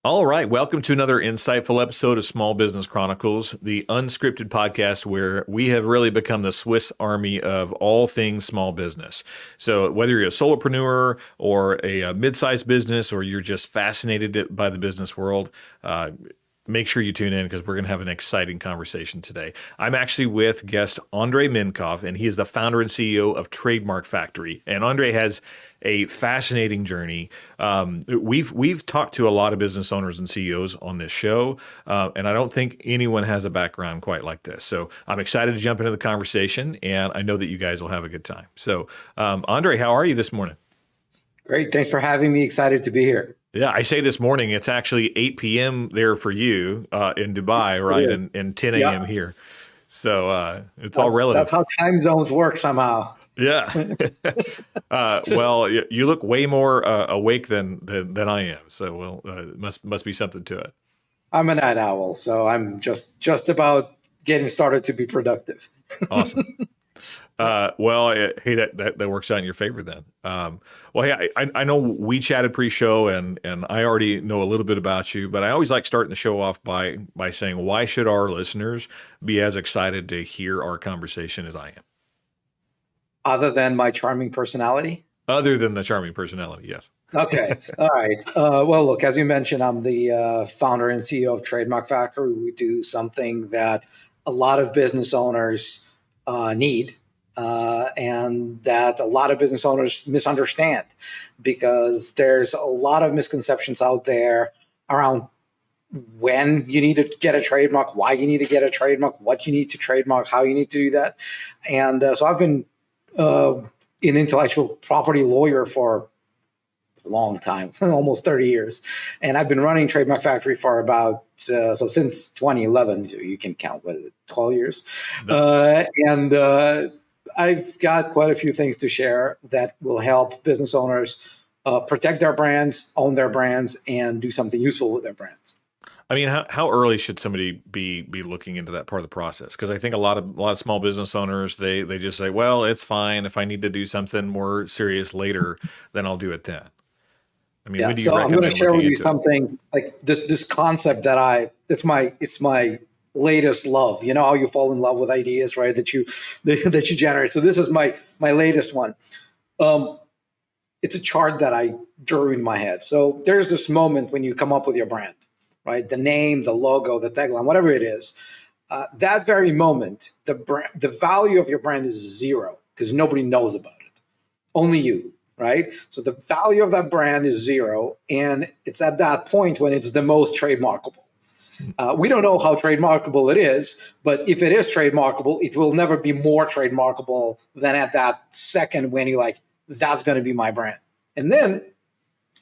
All right. Welcome to another insightful episode of Small Business Chronicles, the unscripted podcast where we have really become the Swiss Army of all things small business. So whether you're a solopreneur or a mid-sized business, or you're just fascinated by the business world, make sure you tune in because we're going to have an exciting conversation today. I'm actually with guest Andrei Mincov, and he is the founder and CEO of Trademark Factory. And Andrei has a fascinating journey. We've talked to a lot of business owners and CEOs on this show, and I don't think anyone has a background quite like this. So I'm excited to jump into the conversation, and I know that you guys will have a good time. So, Andrei, how are you this morning? Great. Thanks for having me. Excited to be here. Yeah, I say this morning, it's actually 8 p.m. there for you in Dubai, right? And 10 a.m. here. So it's all relative. That's how time zones work somehow. Yeah. Well, you look way more awake than I am. So, it must be something to it. I'm a night owl, so I'm just about getting started to be productive. Awesome. Well, hey, that works out in your favor then. Well, hey, I know we chatted pre-show, and I already know a little bit about you, but I always like starting the show off by saying, why should our listeners be as excited to hear our conversation as I am? Other than my charming personality? Other than the charming personality, yes. Okay. All right. Well, look, as you mentioned, I'm the founder and CEO of Trademark Factory. We do something that a lot of business owners need, and that a lot of business owners misunderstand, because there's a lot of misconceptions out there around when you need to get a trademark, why you need to get a trademark, what you need to trademark, how you need to do that. And so I've been an intellectual property lawyer for a long time, almost 30 years. And I've been running Trademark Factory for about, since 2011, you can count, 12 years. And I've got quite a few things to share that will help business owners protect their brands, own their brands, and do something useful with their brands. I mean, how early should somebody be looking into that part of the process? Because I think a lot of small business owners, they just say, well, it's fine. If I need to do something more serious later, then I'll do it then. I mean, when do you recommend I'm going to share with you into something like this concept that it's my latest love. You know how you fall in love with ideas, right? That you generate. So this is my latest one. It's a chart that I drew in my head. So there's this moment when you come up with your brand, right? The name, the logo, the tagline, whatever it is. That very moment, the value of your brand is zero because nobody knows about it. Only you, right? So the value of that brand is zero, and it's at that point when it's the most trademarkable. We don't know how trademarkable it is, but if it is trademarkable, it will never be more trademarkable than at that second when you're like, that's going to be my brand. And then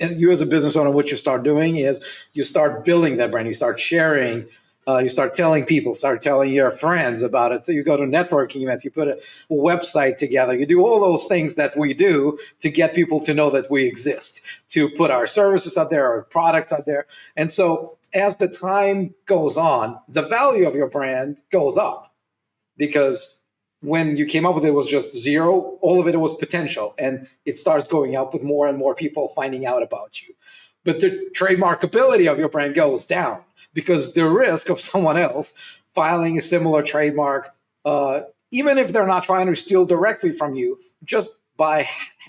you as a business owner, what you start doing is you start building that brand. You start sharing. You start telling people, start telling your friends about it. So you go to networking events, you put a website together, you do all those things that we do to get people to know that we exist, to put our services out there, our products out there. And so as the time goes on, the value of your brand goes up, because when you came up with it, was just zero. All of it was potential, and it starts going up with more and more people finding out about you. But the trademarkability of your brand goes down, because the risk of someone else filing a similar trademark, even if they're not trying to steal directly from you, just by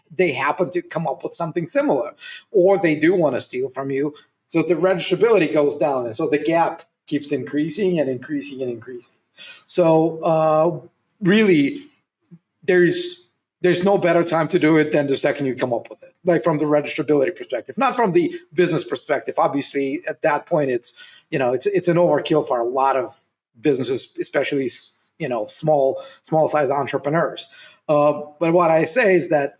they happen to come up with something similar, or they do want to steal from you. So the registrability goes down, and so the gap keeps increasing and increasing and increasing. So really, there's no better time to do it than the second you come up with it, like from the registrability perspective, not from the business perspective. Obviously, at that point, it's an overkill for a lot of businesses, especially small size entrepreneurs. But what I say is that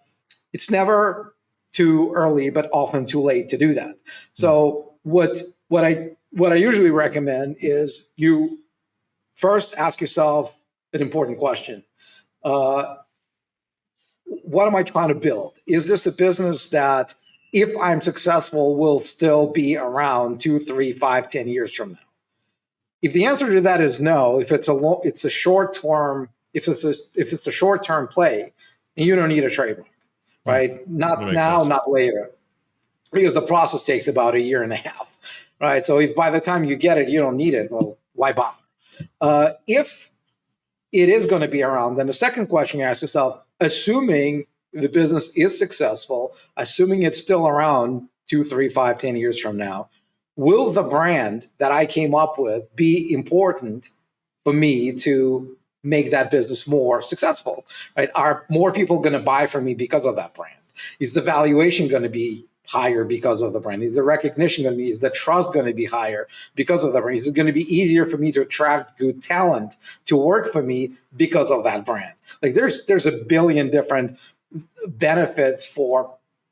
it's never too early, but often too late to do that. So what I usually recommend is you first ask yourself an important question. What am I trying to build? Is this a business that, if I'm successful, will still be around 2, 3, 5, 10 years from now? If the answer to that is no, if it's a short-term play, and you don't need a trademark, right? Not now, not later, because the process takes about 1.5 years. right? So if by the time you get it, you don't need it, well, why bother? If it is going to be around, then the second question you ask yourself, assuming the business is successful, assuming it's still around 2, 3, 5, 10 years from now, will the brand that I came up with be important for me to make that business more successful, right? Are more people going to buy from me because of that brand? Is the valuation going to be higher because of the brand? Is the recognition going to be, is the trust going to be higher because of the brand? Is it going to be easier for me to attract good talent to work for me because of that brand? Like there's a billion different benefits for,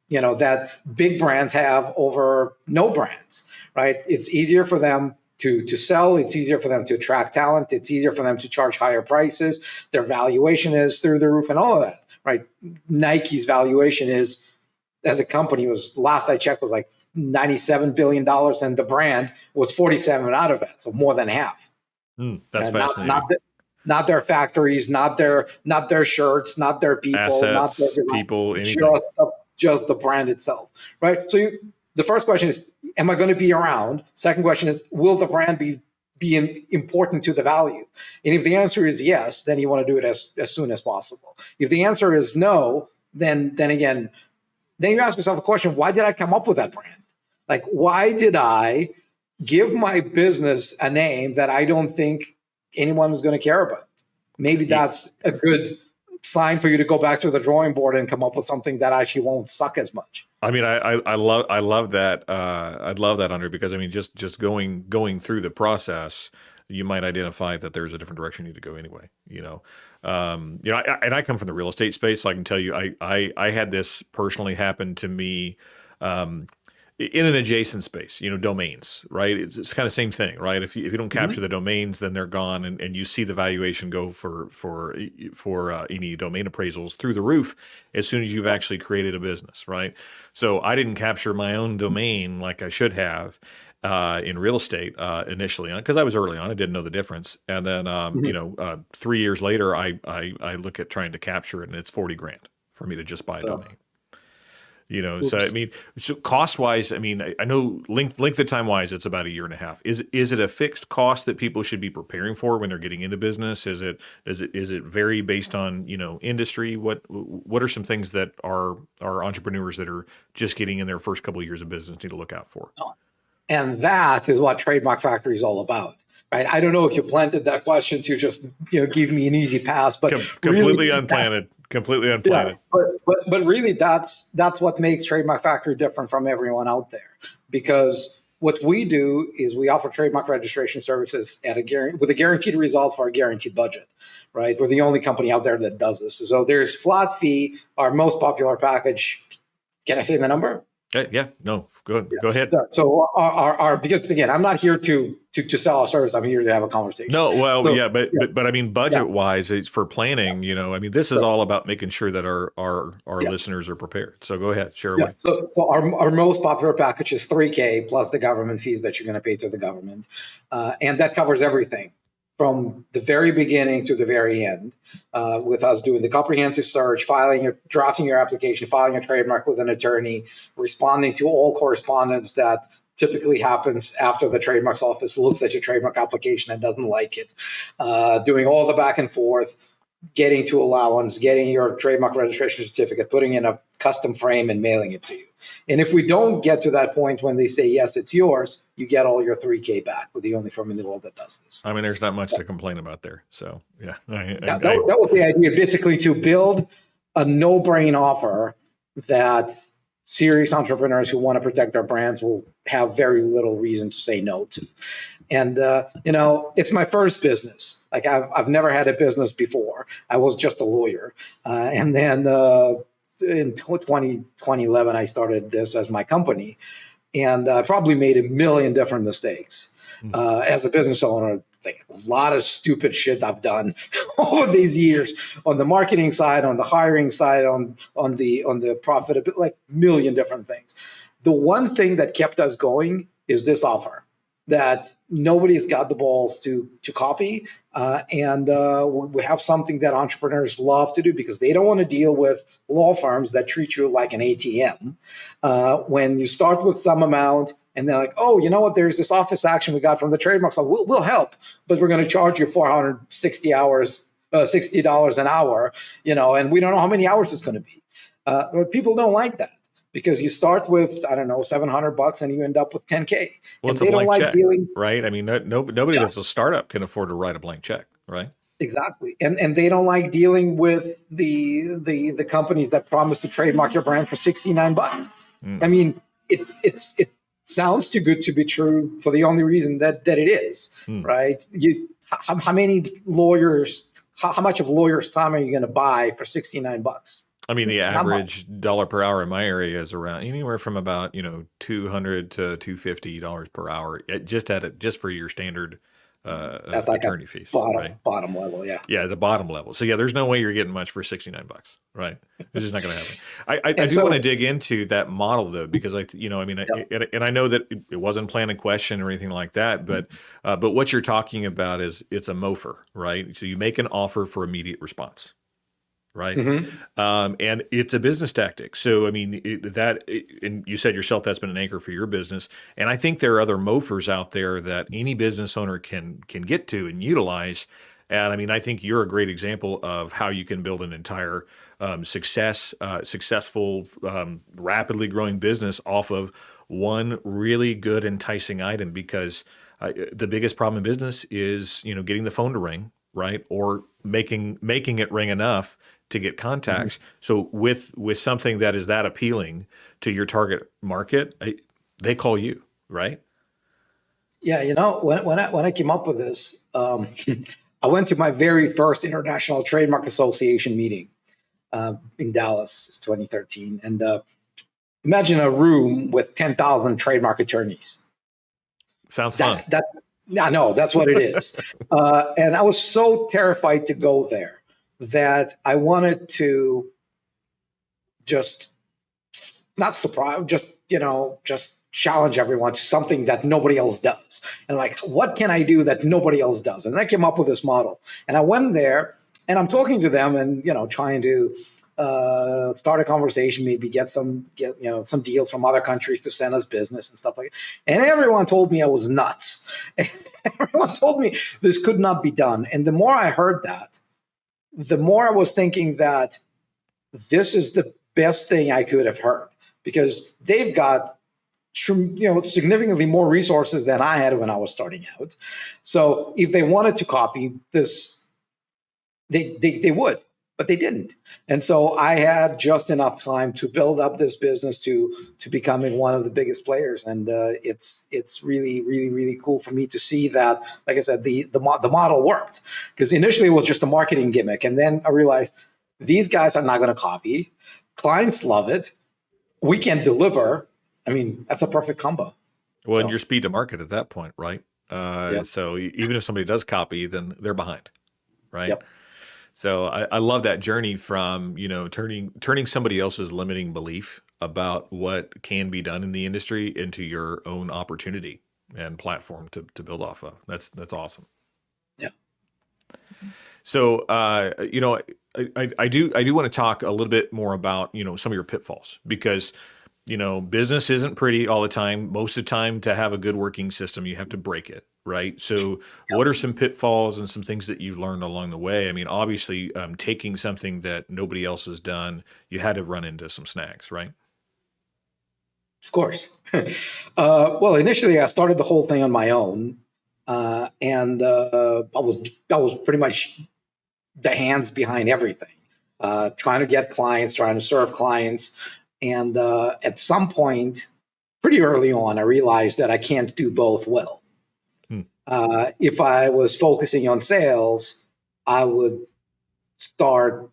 that big brands have over no brands, right? It's easier for them to sell. It's easier for them to attract talent. It's easier for them to charge higher prices. Their valuation is through the roof and all of that, right? Nike's valuation is, as a company, was, last I checked, was like $97 billion, and the brand was 47 out of it, so more than half. That's fascinating. Not their factories, not their shirts, not their people, assets, not their people, anything. Just the brand itself, right? So the first question is, am I going to be around? Second question is, will the brand be important to the value? And if the answer is yes, then you want to do it as soon as possible. If the answer is no, then again, then you ask yourself a question, why did I come up with that brand? Like, why did I give my business a name that I don't think anyone is going to care about? Maybe that's a good sign for you to go back to the drawing board and come up with something that actually won't suck as much. I mean, I love that. I'd love that, Andrei, because I mean, just going through the process, you might identify that there's a different direction you need to go anyway. And I come from the real estate space, so I can tell you, I had this personally happen to me. In an adjacent space, domains, right? It's kind of same thing, right? If you don't capture the domains, then they're gone, and you see the valuation go for any domain appraisals through the roof as soon as you've actually created a business, right? So I didn't capture my own domain like I should have in real estate initially, because I was early on, I didn't know the difference, and then 3 years later, I look at trying to capture it, and it's $40,000 for me to just buy a domain. So I mean, so cost wise, I mean, I know length of time wise, it's about 1.5 years. Is it a fixed cost that people should be preparing for when they're getting into business? Is it vary based on industry? What are some things that our entrepreneurs that are just getting in their first couple of years of business need to look out for? And that is what Trademark Factory is all about. Right? I don't know if you planted that question to just give me an easy pass, but completely unplanned. Completely unplanned. Yeah, but really, that's what makes Trademark Factory different from everyone out there. Because what we do is we offer trademark registration services with a guaranteed result for a guaranteed budget. Right? We're the only company out there that does this. So there's flat fee, our most popular package. Can I say the number? Yeah, no, go ahead. So our because again, I'm not here to sell a service. I'm here to have a conversation. No, well, so, but I mean, budget wise, it's for planning. I mean, this is all about making sure that our listeners are prepared. So go ahead, share away. So our most popular package is $3,000 plus the government fees that you're going to pay to the government, and that covers everything from the very beginning to the very end, with us doing the comprehensive search, drafting your application, filing a trademark with an attorney, responding to all correspondence that typically happens after the trademark's office looks at your trademark application and doesn't like it, doing all the back and forth, getting to allowance, getting your trademark registration certificate, putting in a custom frame and mailing it to you. And if we don't get to that point when they say, yes, it's yours, you get all your $3,000 back. We're the only firm in the world that does this. I mean, there's not much to complain about there. So, yeah. That was the idea, basically, to build a no-brain offer that serious entrepreneurs who want to protect their brands will have very little reason to say no to. And, it's my first business. Like I've never had a business before. I was just a lawyer. And then in 2011, I started this as my company, and I probably made a million different mistakes as a business owner. Like a lot of stupid shit I've done over these years on the marketing side, on the hiring side, on the profitability, like a million different things. The one thing that kept us going is this offer that nobody's got the balls to copy. And we have something that entrepreneurs love to do because they don't want to deal with law firms that treat you like an ATM. When you start with some amount, And they're like, oh, you know what? There's this office action we got from the trademark. So we'll help, but we're going to charge you 460 hours, $60 an hour, and we don't know how many hours it's going to be. But people don't like that because you start with, I don't know, $700 and you end up with 10K. Well, And it's a they don't blank like check, dealing. right? I mean, nobody that's a startup can afford to write a blank check, right? Exactly. And they don't like dealing with the companies that promise to trademark your brand for $69. I mean, it sounds too good to be true for the only reason that it is, right? How many lawyers, how much of lawyers' time are you going to buy for $69? I mean, the average dollar per hour in my area is around anywhere from about, $200 to $250 per hour, just for your standard That's like attorney fees, right? bottom level, yeah. Yeah, the bottom level. So yeah, there's no way you're getting much for $69, right? It's just not going to happen. I do want to dig into that model though, because and I know that it wasn't planned in question or anything like that, but what you're talking about is it's a MOFR, right? So you make an offer for immediate response. Right. And it's a business tactic. So, I mean, and you said yourself, that's been an anchor for your business. And I think there are other MOFRs out there that any business owner can get to and utilize. And I mean, I think you're a great example of how you can build an entire successful, rapidly growing business off of one really good enticing item, because the biggest problem in business is, getting the phone to ring, right? Or making it ring enough to get contacts. So with something that is that appealing to your target market, they call you, right? Yeah, when I came up with this, I went to my very first International Trademark Association meeting in Dallas. It's 2013, and imagine a room with 10,000 trademark attorneys. Sounds fun. I know that's what it is, and I was so terrified to go there that I wanted to just not surprise, just challenge everyone to something that nobody else does. And like, what can I do that nobody else does? And I came up with this model. And I went there and I'm talking to them and, trying to start a conversation, maybe get some deals from other countries to send us business and stuff like that. And everyone told me I was nuts. Everyone told me this could not be done. And the more I heard that, the more I was thinking that this is the best thing I could have heard, because they've got significantly more resources than I had when I was starting out. So if they wanted to copy this, they would, but they didn't. And so I had just enough time to build up this business to becoming one of the biggest players. And it's really, really, really cool for me to see that, like I said, the model worked, because initially it was just a marketing gimmick. And then I realized these guys are not going to copy. Clients love it. We can deliver. I mean, that's a perfect combo. Well, and your speed to market at that point, right? So even if somebody does copy, then they're behind, right? Yep. So I love that journey from, turning somebody else's limiting belief about what can be done in the industry into your own opportunity and platform to build off of. That's awesome. Yeah. So, I do want to talk a little bit more about, some of your pitfalls, because, business isn't pretty all the time. Most of the time, to have a good working system, you have to break it, right? So what are some pitfalls and some things that you've learned along the way? I mean, obviously, taking something that nobody else has done, you had to run into some snags, right? Of course. Well, initially, I started the whole thing on my own. And I was pretty much the hands behind everything, trying to get clients, trying to serve clients. And at some point, pretty early on, I realized that I can't do both well. If I was focusing on sales, I would start,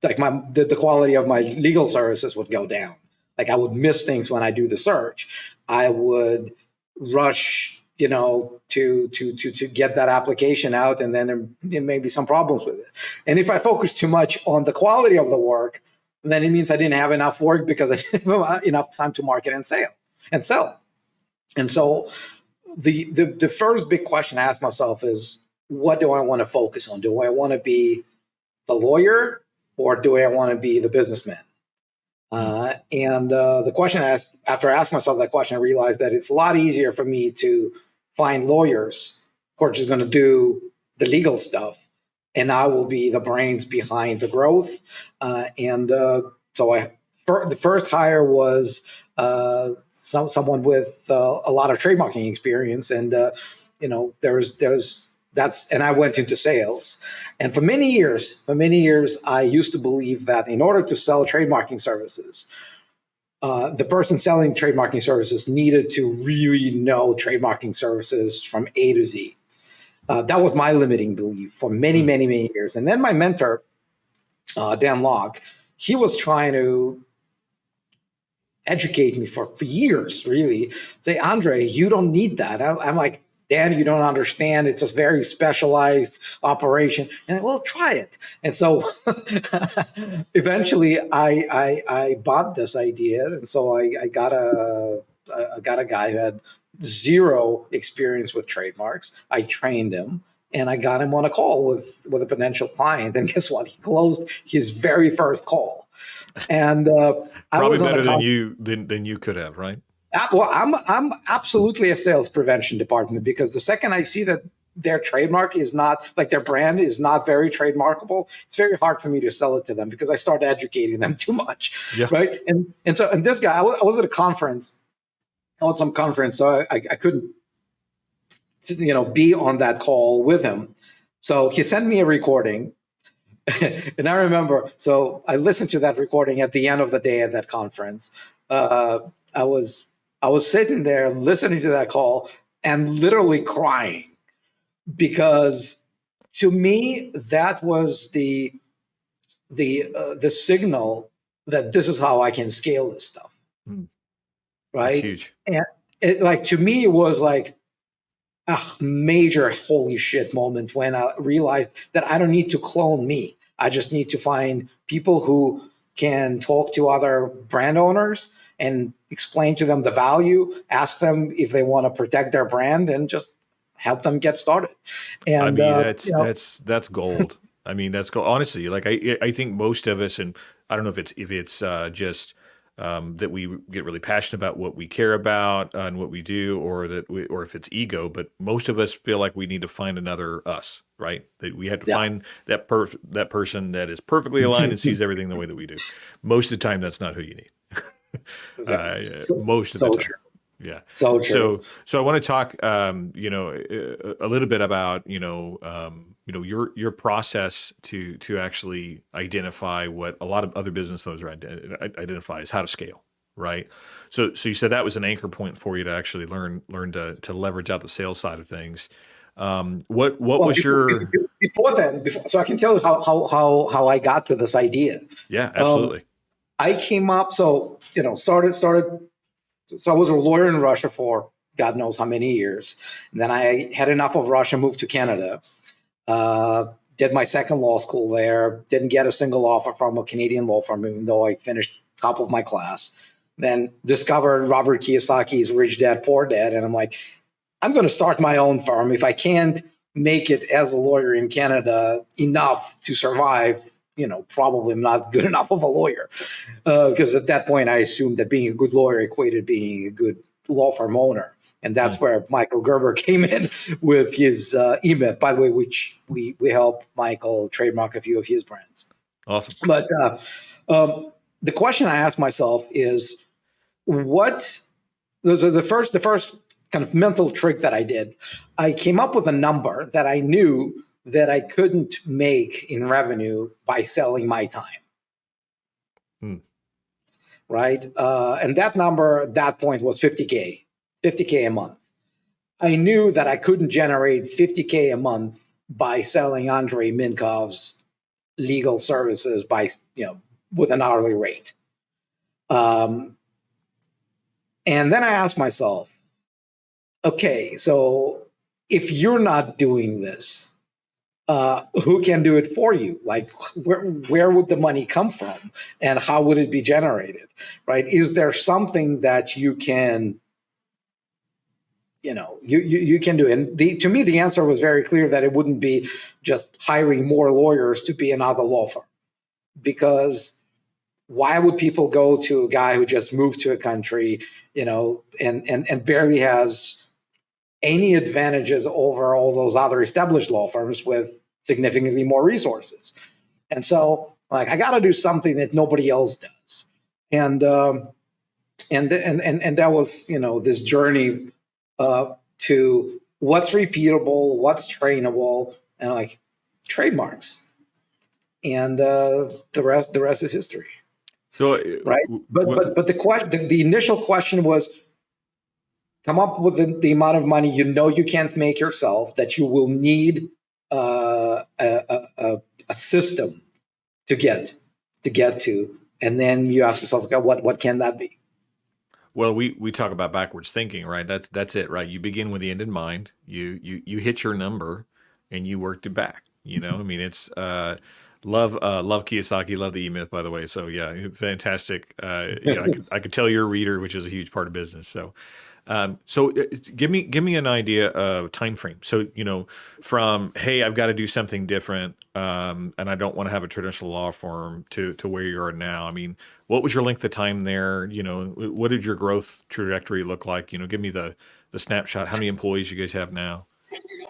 like the quality of my legal services would go down. Like I would miss things when I do the search. I would rush, to get that application out, and then there may be some problems with it. And if I focus too much on the quality of the work, then it means I didn't have enough work because I didn't have enough time to market and sell. And so the first big question I ask myself is, what do I want to focus on? Do I want to be the lawyer, or do I want to be the businessman? And the question after I asked myself that question, I realized that it's a lot easier for me to find lawyers who are just going to do the legal stuff, and I will be the brains behind the growth. The first hire was someone with a lot of trademarking experience, and and I went into sales. And for many years, I used to believe that in order to sell trademarking services, the person selling trademarking services needed to really know trademarking services from A to Z. That was my limiting belief for many, many, many years. And then my mentor, Dan Locke, he was trying to educate me for years, really. Say, Andrei, you don't need that. I'm like, Dan, you don't understand. It's a very specialized operation. And well, try it. And so eventually I bought this idea. And so I got a guy who had zero experience with trademarks. I trained him and I got him on a call with a potential client. And guess what? He closed his very first call. And I probably was better than you could have, right? Well, I'm absolutely a sales prevention department, because the second I see that their trademark is not, like, their brand is not very trademarkable, it's very hard for me to sell it to them because I start educating them too much, right? And this guy, I was at a conference, some conference, so I couldn't, be on that call with him. So he sent me a recording. And I remember, so I listened to that recording at the end of the day at that conference. I was sitting there listening to that call and literally crying, because to me that was the signal that this is how I can scale this stuff, right? That's huge. And to me it was like a major holy shit moment when I realized that I don't need to clone me. I just need to find people who can talk to other brand owners and explain to them the value, ask them if they want to protect their brand, and just help them get started. And that's gold. I mean, that's gold. Honestly, like I think most of us, and I don't know if it's just that we get really passionate about what we care about and what we do, or if it's ego, but most of us feel like we need to find another us, right? That we have to find that person that is perfectly aligned and sees everything the way that we do. Most of the time, that's not who you need. Most of the time. True. Yeah. So true. So I want to talk, a little bit about, your process to actually identify what a lot of other business owners identify as how to scale, right? So you said that was an anchor point for you to actually learn to leverage out the sales side of things. What was your before then? So I can tell you how I got to this idea. Yeah, absolutely. I came up, started. So I was a lawyer in Russia for God knows how many years. And then I had enough of Russia, moved to Canada, did my second law school there, didn't get a single offer from a Canadian law firm, even though I finished top of my class. Then discovered Robert Kiyosaki's Rich Dad, Poor Dad. And I'm like, I'm going to start my own firm. If I can't make it as a lawyer in Canada enough to survive, probably I'm not good enough of a lawyer, because at that point I assumed that being a good lawyer equated being a good law firm owner. And that's where Michael Gerber came in with his eMyth, by the way, which we help Michael trademark a few of his brands. Awesome. But the question I asked myself is, the first kind of mental trick that I did, I came up with a number that I knew that I couldn't make in revenue by selling my time. Right? And that number at that point was $50K a month. I knew that I couldn't generate $50K a month by selling Andrei Minkov's legal services with an hourly rate. And then I asked myself, okay, so if you're not doing this, who can do it for you? Like, where would the money come from, and how would it be generated? Right? Is there something that you can, you can do? And to me, the answer was very clear that it wouldn't be just hiring more lawyers to be another law firm, because why would people go to a guy who just moved to a country, and barely has any advantages over all those other established law firms with significantly more resources? And so, like, I got to do something that nobody else does. And that was, this journey to what's repeatable, what's trainable, and like trademarks. And the rest is history. So, right. But the initial question was, come up with the amount of money you can't make yourself, that you will need a system to get to, and then you ask yourself, okay, what can that be? Well, we talk about backwards thinking, right? That's it, right? You begin with the end in mind. You hit your number, and you worked it back. I mean, it's love Kiyosaki, love the E-Myth, by the way. So yeah, fantastic. I could tell you're a reader, which is a huge part of business. So. Give me an idea of time frame. So, from, hey, I've got to do something different, and I don't want to have a traditional law firm, to where you are now. I mean, what was your length of time there? What did your growth trajectory look like? Give me the snapshot. How many employees you guys have now?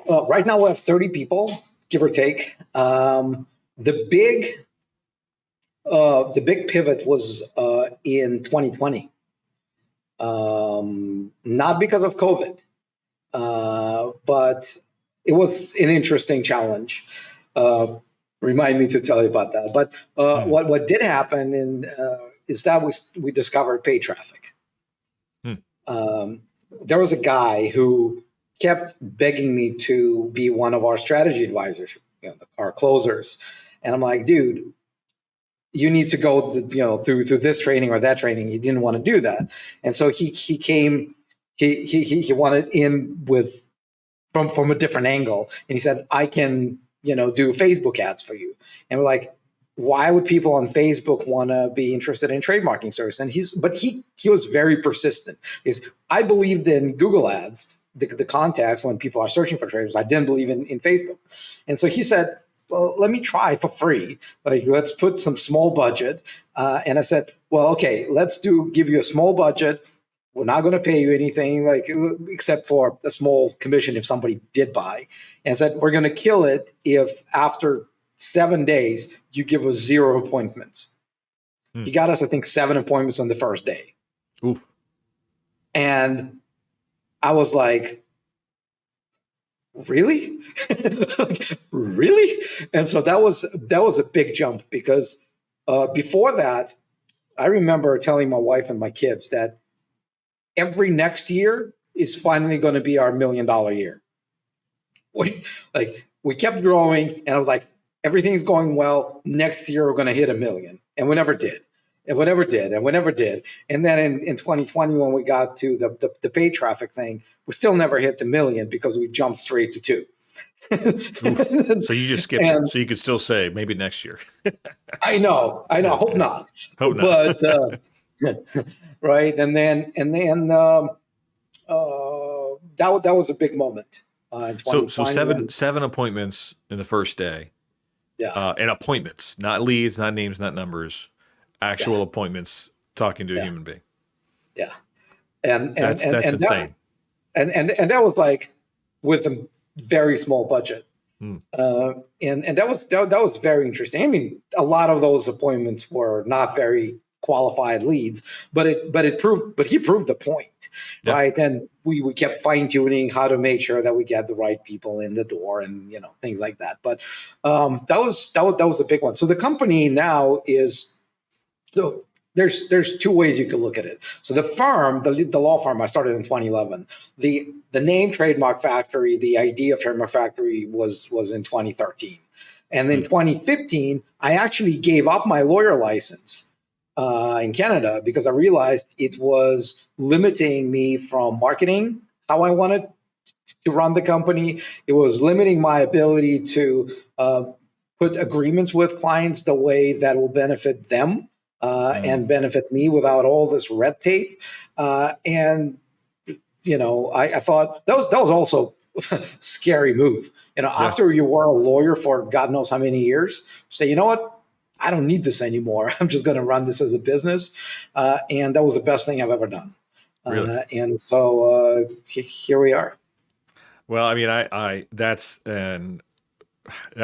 Right now we have 30 people, give or take. The big pivot was in 2020. Not because of COVID, but it was an interesting challenge. Remind me to tell you about that. But what did happen is that we discovered paid traffic. There was a guy who kept begging me to be one of our strategy advisors, our closers, and I'm like, dude, you need to go, through this training or that training. He didn't want to do that, and so he came. He wanted in from a different angle, and he said, "I can, do Facebook ads for you." And we're like, "Why would people on Facebook want to be interested in trademarking service?" And he was very persistent. I believed in Google ads, the contacts when people are searching for traders. I didn't believe in Facebook, and so he said, well, let me try for free. Like, let's put some small budget. And I said, well, okay, let's give you a small budget. We're not going to pay you anything, except for a small commission if somebody did buy. And I said, we're going to kill it if after 7 days you give us 0 appointments. He got us, I think, 7 appointments on the first day. Oof. And I was like, really? Really? And so that was a big jump, because before that, I remember telling my wife and my kids that every next year is finally going to be our $1 million year. We kept growing, and I was like, everything's going well. Next year we're going to hit $1 million, and we never did. And we never did. And then in 2020, when we got to the paid traffic thing, we still never hit the $1 million, because we jumped straight to 2. So you just skipped it. So you could still say maybe next year. I know. Hope not. Hope not. But right. And then that was a big moment. So seven appointments in the first day. Yeah. And appointments, not leads, not names, not numbers. Actual appointments, talking to a human being. Yeah, and that's insane. And that was like with a very small budget, and that was very interesting. I mean, a lot of those appointments were not very qualified leads, but he proved the point, right? And we kept fine tuning how to make sure that we get the right people in the door, and things like that. But that was a big one. So the company now is. So there's 2 ways you can look at it. So the firm, the law firm, I started in 2011. The name Trademark Factory, the idea of Trademark Factory was in 2013. And in 2015, I actually gave up my lawyer license in Canada, because I realized it was limiting me from marketing how I wanted to run the company. It was limiting my ability to put agreements with clients the way that will benefit them. And benefit me without all this red tape. And I thought that was also a scary move. After you were a lawyer for God knows how many years, say, you know what? I don't need this anymore. I'm just going to run this as a business. And that was the best thing I've ever done. Really? And so here we are. Well, I mean, I that's and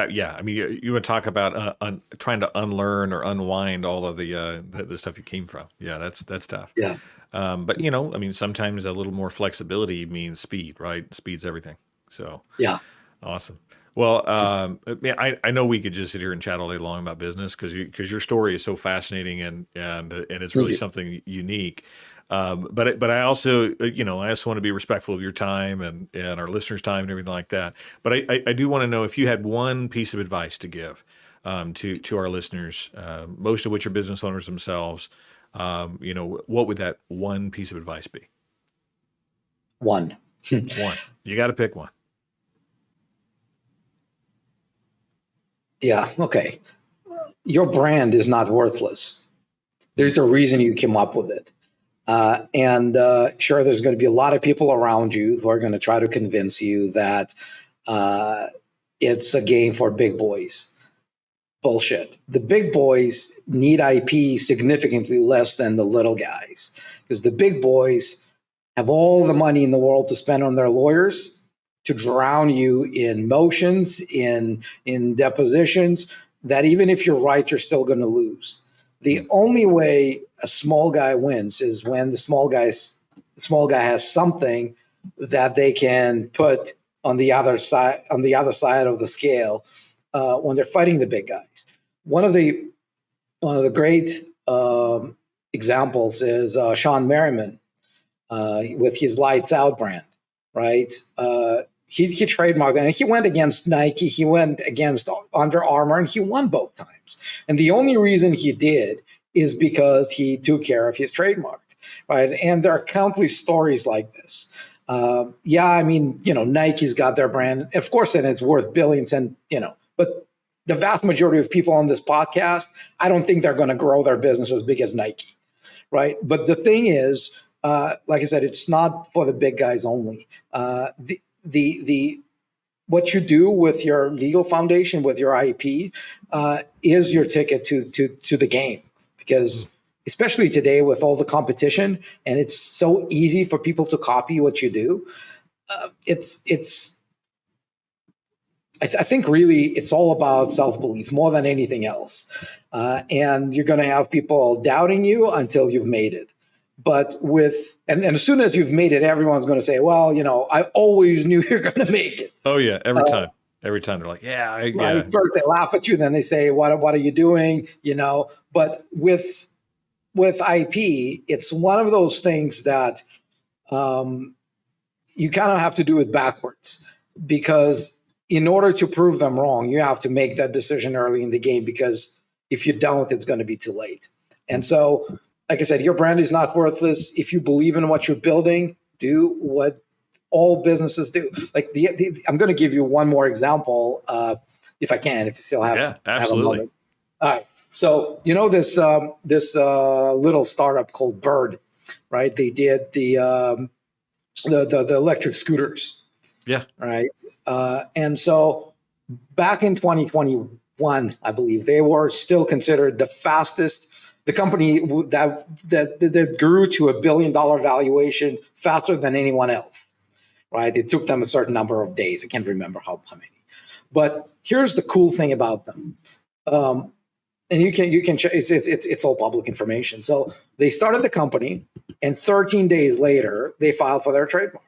yeah. I mean, you would talk about trying to unlearn or unwind all of the stuff you came from. Yeah, that's tough. Yeah. But I mean, sometimes a little more flexibility means speed, right? Speed's everything. So Yeah. awesome. Well, man, I know we could just sit here and chat all day long about business because your story is so fascinating and it's Thank really you. something unique. But I also I also want to be respectful of your time and our listeners' time and everything like that. But I do want to know if you had one piece of advice to give to our listeners, most of which are business owners themselves. What would that one piece of advice be? One. One. You got to pick one. Yeah. Okay. Your brand is not worthless. There's a reason you came up with it. And sure, there's going to be a lot of people around you who are going to try to convince you that it's a game for big boys. Bullshit. The big boys need IP significantly less than the little guys because the big boys have all the money in the world to spend on their lawyers to drown you in motions, in depositions, that even if you're right, you're still going to lose. The only way a small guy wins is when the small guy has something that they can put on the other side of the scale when they're fighting the big guys. One of the great examples is Sean Merriman with his Lights Out brand, right? He trademarked it, and he went against Nike, he went against Under Armour, and he won both times. And the only reason he did is because he took care of his trademark, right? And there are countless stories like this. I mean, Nike's got their brand, of course, and it's worth billions, and but the vast majority of people on this podcast, I don't think they're going to grow their business as big as Nike, right? But the thing is, like I said, it's not for the big guys only. The what you do with your legal foundation, with your IP, is your ticket to the game. Because especially today with all the competition, and it's so easy for people to copy what you do, I think really it's all about self-belief more than anything else. And you're going to have people doubting you until you've made it. But and as soon as you've made it, everyone's going to say, well, I always knew you're going to make it. Oh yeah. Every time they're like, yeah. First they laugh at you, then they say, what are you doing? But with IP, it's one of those things that you kind of have to do it backwards, because in order to prove them wrong, you have to make that decision early in the game, because if you don't, it's going to be too late. And so, like I said, your brand is not worthless. If you believe in what you're building, do what all businesses do. Like I'm going to give you one more example, if I can, if you still have, absolutely. Have a moment. All right. So this little startup called Bird, right? They did the electric scooters. Yeah. Right. And so back in 2021, I believe they were still considered the company that grew to $1 billion valuation faster than anyone else. Right. It took them a certain number of days. I can't remember how many. But here's the cool thing about them. And you can check, it's all public information. So they started the company, and 13 days later, they filed for their trademark.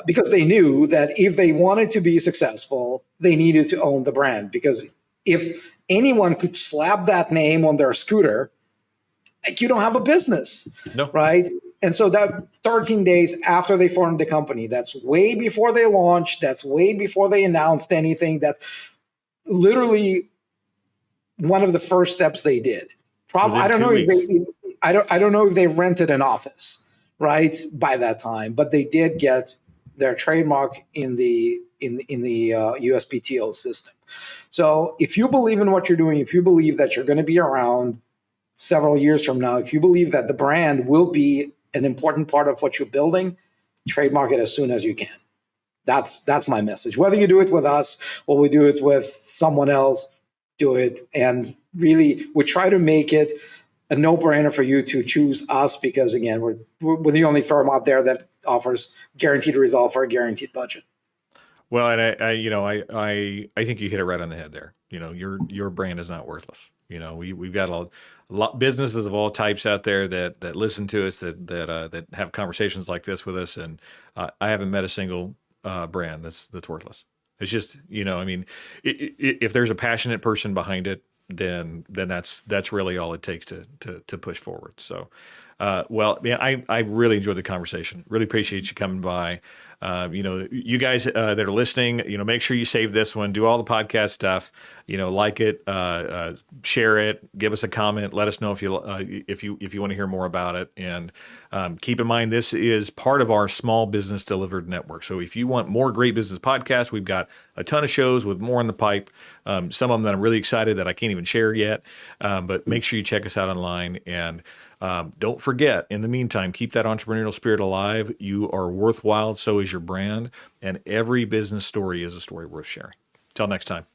Because they knew that if they wanted to be successful, they needed to own the brand. Because if anyone could slap that name on their scooter, like, you don't have a business, no. Right? And so that 13 days after they formed the company, that's way before they launched, that's way before they announced anything. That's literally one of the first steps they did. Probably, I don't know if they rented an office, right, by that time, but they did get their trademark in the USPTO system. So if you believe in what you're doing, if you believe that you're going to be around several years from now, if you believe that the brand will be an important part of what you're building, trademark it as soon as you can. That's my message. Whether you do it with us or we do it with someone else, do it. And really, we try to make it a no-brainer for you to choose us because, again, we're the only firm out there that offers guaranteed result for a guaranteed budget. Well, and I think you hit it right on the head there. Your brand is not worthless. We've got a lot businesses of all types out there that listen to us, that have conversations like this with us, and I haven't met a single brand that's worthless. It's just, if there's a passionate person behind it, then that's really all it takes to push forward. So, well, man, I really enjoyed the conversation. Really appreciate you coming by. You guys that are listening, make sure you save this one, do all the podcast stuff, like it, share it, give us a comment, let us know if you want to hear more about it. And keep in mind, this is part of our Small Business Delivered Network. So if you want more great business podcasts, we've got a ton of shows with more in the pipe. Some of them that I'm really excited that I can't even share yet. But make sure you check us out online. And don't forget, in the meantime, keep that entrepreneurial spirit alive. You are worthwhile. So is your brand. And every business story is a story worth sharing. Till next time.